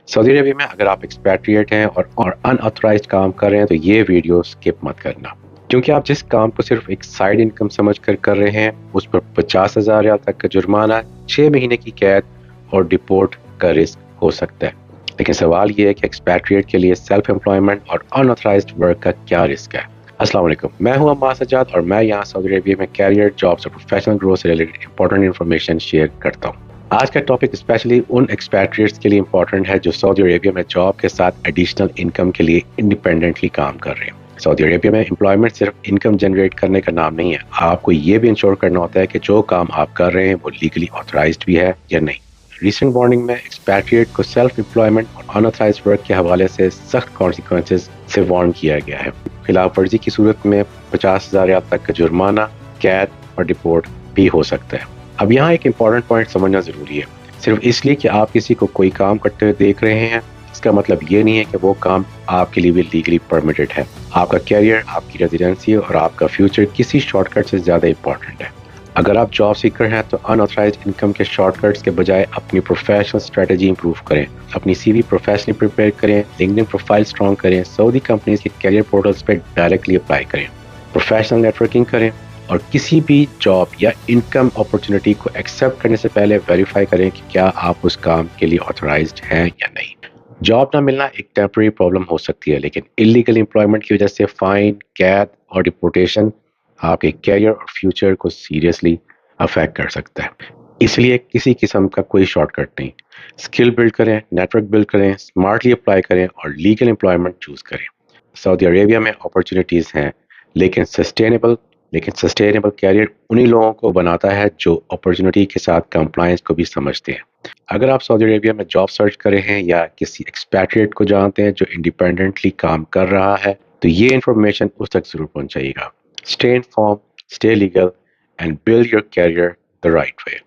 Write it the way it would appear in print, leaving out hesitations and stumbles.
سعودی عربیہ میں اگر آپ ایکسپیٹریٹ ہیں اور ان آتھورائزڈ کام کر رہے ہیں تو یہ ویڈیو سکپ مت کرنا، کیونکہ آپ جس کام کو صرف ایک سائیڈ انکم سمجھ کر رہے ہیں اس پر 50,000 ریال تک کا جرمانہ، 6 مہینے کی قید اور ڈپورٹ کا رسک ہو سکتا ہے۔ لیکن سوال یہ ہے کہ ایکسپیٹریٹ کے لیے سیلف امپلائمنٹ اور ان آتھورائزڈ ورک کا کیا رسک ہے؟ السلام علیکم، میں ہوں عباس سجاد اور میں یہاں سعودی عربیہ میں کیریئر، جابس اور پروفیشنل گروتھ سے ریلیٹڈ امپورٹنٹ انفارمیشن شیئر کرتا ہوں۔ آج کا ٹاپک اسپیشلی ان ایکسپیٹریٹس کے لیے امپورٹنٹ ہے جو سعودی عربیہ میں جاب کے ساتھ ایڈیشنل انکم کے لیے انڈیپینڈنٹلی کام کر رہے ہیں۔ سعودی عربیہ میں امپلائمنٹ صرف انکم جنریٹ کرنے کا نام نہیں ہے، آپ کو یہ بھی انشور کرنا ہوتا ہے کہ جو کام آپ کر رہے ہیں وہ لیگلی آتھورائزڈ بھی ہے یا نہیں۔ ریسنٹ وارننگ میں ایکسپیٹریٹ کو سیلف امپلائمنٹ اور ان آتھورائزڈ ورک کے حوالے سے سخت کانسیکوینسز سے وارن کیا گیا ہے۔ خلاف ورزی کی صورت میں 50,000 ریال تک کا جرمانہ، قید اور ڈپورٹ بھی ہو سکتا ہے۔ اب یہاں ایک امپورٹنٹ پوائنٹ سمجھنا ضروری ہے، صرف اس لیے کہ آپ کسی کو کوئی کام کرتے ہوئے دیکھ رہے ہیں اس کا مطلب یہ نہیں ہے کہ وہ کام آپ کے لیے بھی لیگلی پرمیٹڈ ہے۔ آپ کا کیریئر، آپ کی ریزیڈنسی اور آپ کا فیوچر کسی شارٹ کٹ سے زیادہ امپورٹنٹ ہے۔ اگر آپ جاب سیکر ہیں تو ان آتھورائزڈ انکم کے شارٹ کٹس کے بجائے اپنی پروفیشنل اسٹریٹجی امپروو کریں، اپنی سی وی پروفیشنلی پریپیئر کریں، لنکڈن پروفائل اسٹرانگ کریں، سعودی کمپنیز کے کیریئر پورٹلز پہ ڈائریکٹلی اپلائی کریں، پروفیشنل نیٹورکنگ کریں اور کسی بھی جاب یا انکم اپرچونٹی کو ایکسیپٹ کرنے سے پہلے ویریفائی کریں کہ کیا آپ اس کام کے لیے آتھورائزڈ ہیں یا نہیں۔ جاب نہ ملنا ایک ٹیمپرری پرابلم ہو سکتی ہے، لیکن انلیگل امپلائمنٹ کی وجہ سے فائن، قید اور ڈپورٹیشن آپ کے کیریئر اور فیوچر کو سیریسلی افیکٹ کر سکتا ہے۔ اس لیے کسی قسم کا کوئی شارٹ کٹ نہیں، اسکل بلڈ کریں، نیٹورک بلڈ کریں، اسمارٹلی اپلائی کریں اور لیگل امپلائمنٹ چوز کریں۔ سعودی عربیہ میں اپرچونیٹیز ہیں، لیکن سسٹینیبل کیریئر انہی لوگوں کو بناتا ہے جو اپرچونیٹی کے ساتھ کمپلائنس کو بھی سمجھتے ہیں۔ اگر آپ سعودی عربیہ میں جاب سرچ کر رہے ہیں یا کسی ایکسپیٹریٹ کو جانتے ہیں جو انڈیپینڈنٹلی کام کر رہا ہے تو یہ انفارمیشن اس تک ضرور پہنچائیے گا۔ Stay informed, stay legal, and build your career the right way.